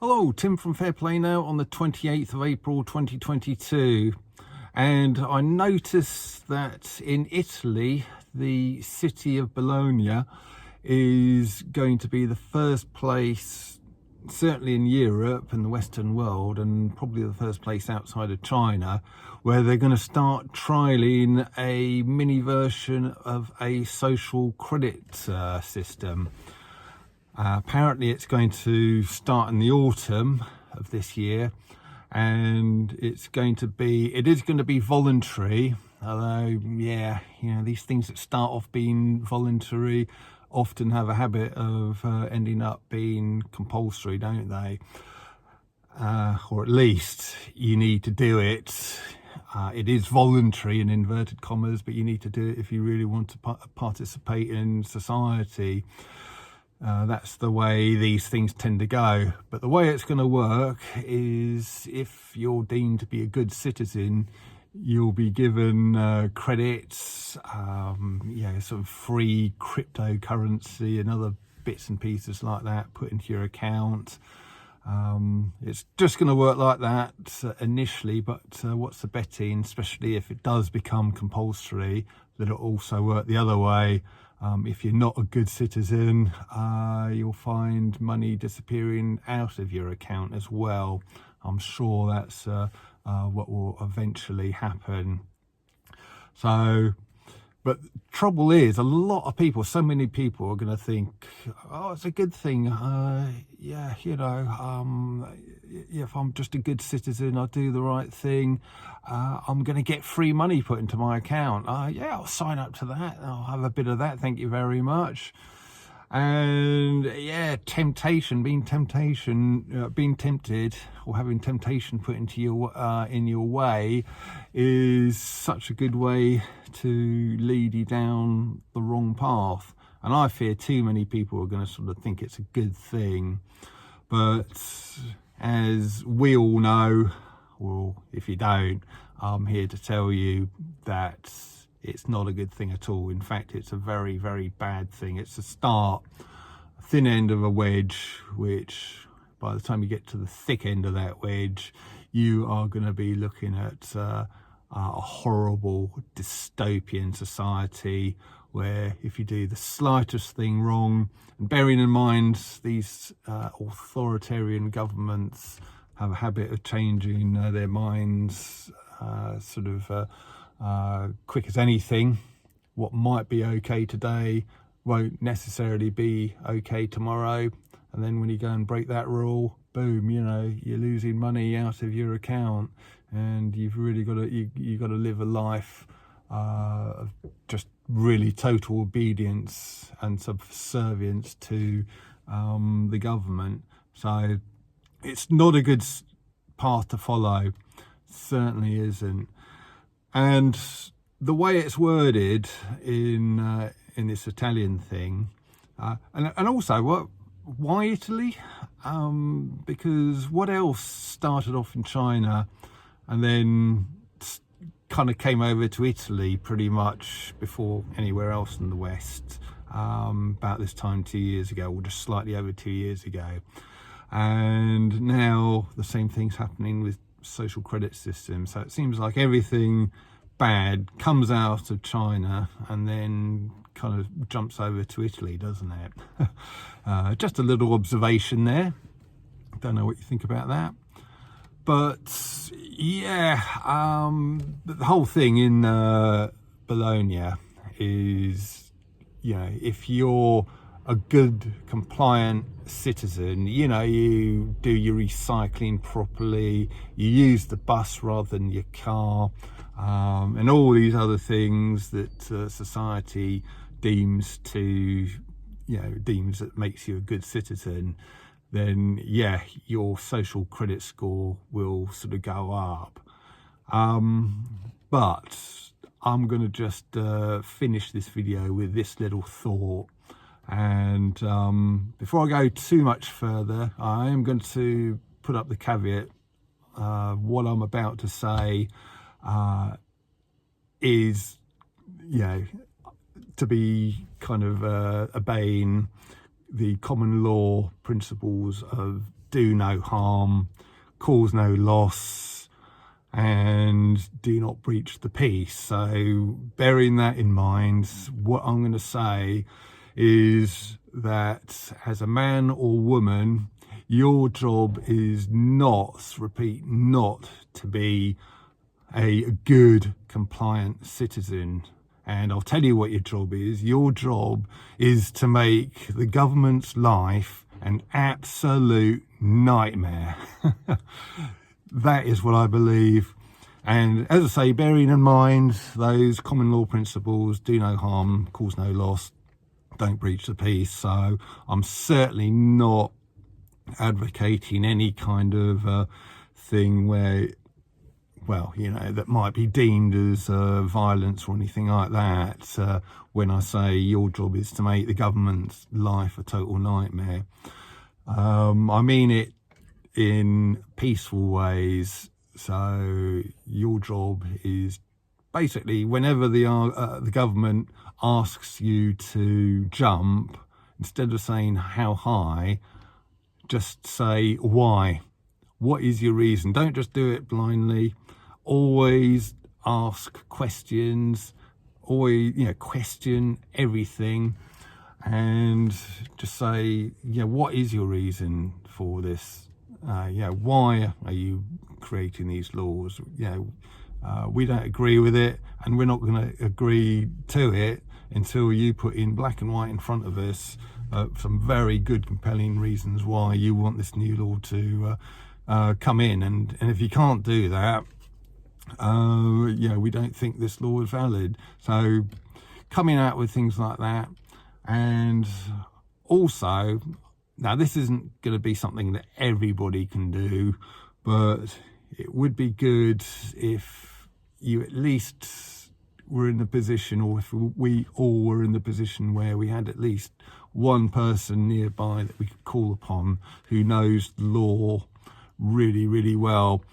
Hello, Tim from Fair Play Now on the 28th of April 2022, and I noticed that in Italy the city of Bologna is going to be the first place, certainly in Europe and the Western world, and probably the first place outside of China, where they're going to start trialling a mini version of a social credit system. Apparently it's going to start in the autumn of this year, and it is going to be voluntary, although these things that start off being voluntary often have a habit of ending up being compulsory, don't they? Or at least you need to do it. It is voluntary in inverted commas, but you need to do it if you really want to participate in society. That's the way these things tend to go. But the way it's going to work is, if you're deemed to be a good citizen, you'll be given credits, sort of free cryptocurrency and other bits and pieces like that put into your account. It's just going to work like that initially, but what's the betting, especially if it does become compulsory, that it'll also work the other way. If you're not a good citizen, you'll find money disappearing out of your account as well. I'm sure that's what will eventually happen. But the trouble is, a lot of people, so many people are going to think, oh, it's a good thing. If I'm just a good citizen, I do the right thing, I'm going to get free money put into my account. I'll sign up to that. I'll have a bit of that. Thank you very much. And being tempted, or having temptation put into in your way, is such a good way to lead you down the wrong path. And I fear too many people are going to sort of think it's a good thing. But as we all know, well, if you don't, I'm here to tell you that it's not a good thing at all. In fact, it's a very, very bad thing. It's a thin end of a wedge, which by the time you get to the thick end of that wedge, you are going to be looking at a horrible dystopian society, where if you do the slightest thing wrong, and bearing in mind these authoritarian governments have a habit of changing their minds quick as anything. What might be okay today won't necessarily be okay tomorrow, and then when you go and break that rule, boom, you're losing money out of your account, and you've really got to live a life of just really total obedience and subservience to the government. So it's not a good path to follow, certainly isn't. And the way it's worded in this Italian thing, and also why Italy? Because what else started off in China and then kind of came over to Italy pretty much before anywhere else in the West, about this time 2 years ago, or just slightly over 2 years ago. And now the same thing's happening with social credit systems. So it seems like everything bad comes out of China and then kind of jumps over to Italy, doesn't it? Just a little observation there. Don't know what you think about that. But the whole thing in Bologna is, if you're a good compliant citizen, you do your recycling properly, you use the bus rather than your car, and all these other things that society deems that makes you a good citizen, then your social credit score will sort of go up. But I'm going to just finish this video with this little thought. And before I go too much further, I am going to put up the caveat. What I'm about to say is, to be kind of obeying the common law principles of do no harm, cause no loss, and do not breach the peace. So bearing that in mind, what I'm going to say is that as a man or woman, your job is not, repeat, not to be a good, compliant citizen. And I'll tell you what your job is. Your job is to make the government's life an absolute nightmare. That is what I believe. And as I say, bearing in mind those common law principles, do no harm, cause no loss, don't breach the peace. So I'm certainly not advocating any kind of thing where, well, you know, that might be deemed as violence or anything like that. When I say your job is to make the government's life a total nightmare, I mean it in peaceful ways. So your job is basically, whenever the government asks you to jump, instead of saying how high, just say why. What is your reason? Don't just do it blindly. Always ask questions. Always, you know, question everything, and just say, yeah, what is your reason for this? Yeah, why are you creating these laws? You know, we don't agree with it, and we're not going to agree to it until you put in black and white in front of us some very good, compelling reasons why you want this new law to come in. And if you can't do that, yeah, we don't think this law is valid. So coming out with things like that. And also, now this isn't going to be something that everybody can do, but it would be good if you at least were in the position, or if we all were in the position where we had at least one person nearby that we could call upon who knows the law really, really well.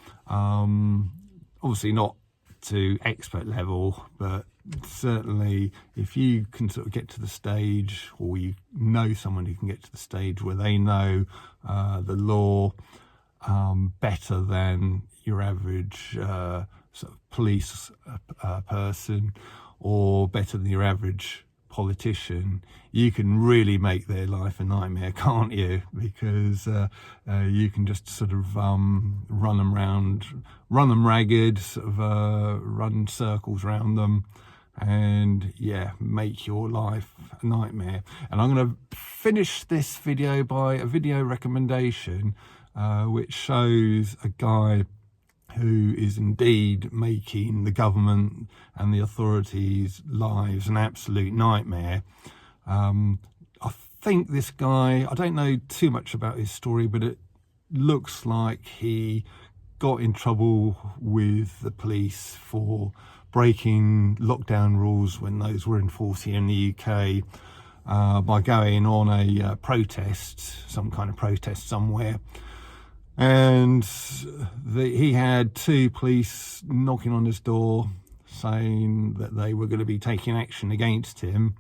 Obviously not to expert level, but certainly if you can sort of get to the stage, or you know someone who can get to the stage where they know the law better than your average sort of police person, or better than your average politician, you can really make their life a nightmare, can't you? Because you can just sort of run them ragged, sort of run circles around them, and yeah, make your life a nightmare. And I'm going to finish this video by a video recommendation which shows a guy who is indeed making the government and the authorities' lives an absolute nightmare. I think this guy, I don't know too much about his story, but it looks like he got in trouble with the police for breaking lockdown rules when those were enforced here in the UK, by going on a protest, some kind of protest somewhere. And he had two police knocking on his door saying that they were going to be taking action against him.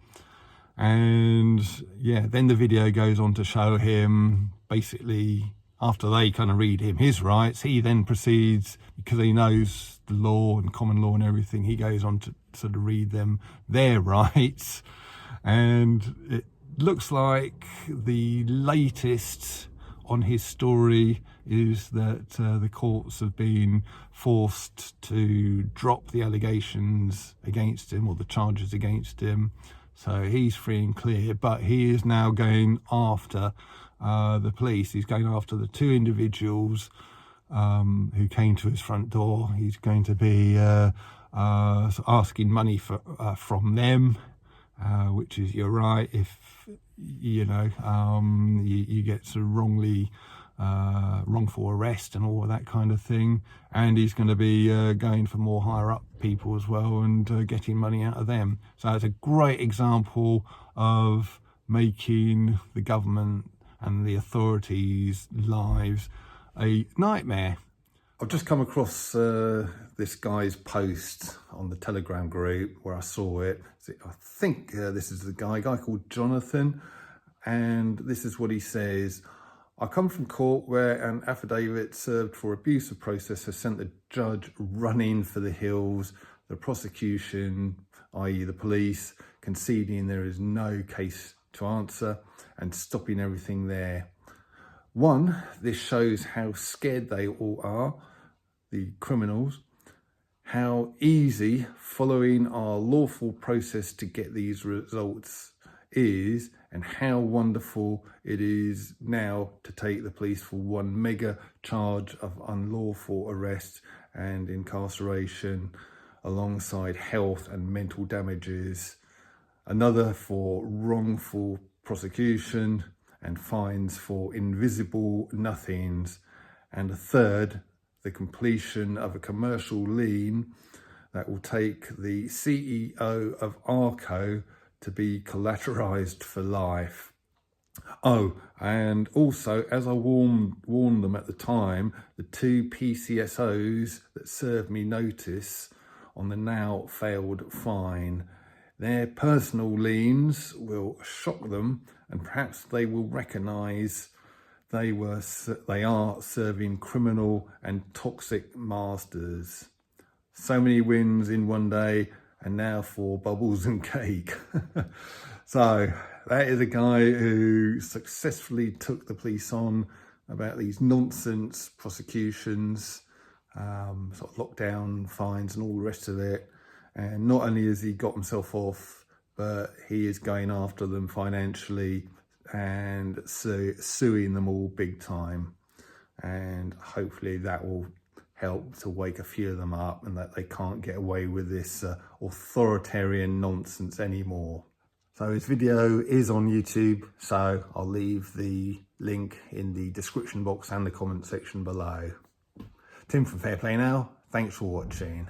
And yeah, then the video goes on to show him basically, after they kind of read him his rights, he then proceeds, because he knows the law and common law and everything, he goes on to sort of read them their rights. And it looks like the latest on his story is that the courts have been forced to drop the allegations against him, or the charges against him. So he's free and clear, but he is now going after the police. He's going after the two individuals who came to his front door. He's going to be asking money from them, which is, you're right, if you know, you get sort of wrongful arrest and all of that kind of thing. And he's going to be going for more higher up people as well, and getting money out of them. So it's a great example of making the government and the authorities' lives a nightmare. I've just come across this guy's post on the Telegram group where I saw it. I think this is a guy called Jonathan, and this is what he says. I come from court where an affidavit served for abuse of process has sent the judge running for the hills, the prosecution, i.e. the police, conceding there is no case to answer and stopping everything there. One, this shows how scared they all are, the criminals, how easy following our lawful process to get these results is, and how wonderful it is now to take the police for one mega charge of unlawful arrest and incarceration alongside health and mental damages, another for wrongful prosecution and fines for invisible nothings, and a third, the completion of a commercial lien that will take the CEO of Arco to be collateralized for life. Oh, and also, as I warned them at the time, the two PCSOs that served me notice on the now failed fine, their personal liens will shock them, and perhaps they will recognise they are serving criminal and toxic masters. So many wins in one day, and now for bubbles and cake. So that is a guy who successfully took the police on about these nonsense prosecutions, sort of lockdown fines and all the rest of it. And not only has he got himself off, but he is going after them financially and suing them all big time. And hopefully that will help to wake a few of them up, and that they can't get away with this authoritarian nonsense anymore. So his video is on YouTube, so I'll leave the link in the description box and the comment section below. Tim from Fair Play Now, thanks for watching.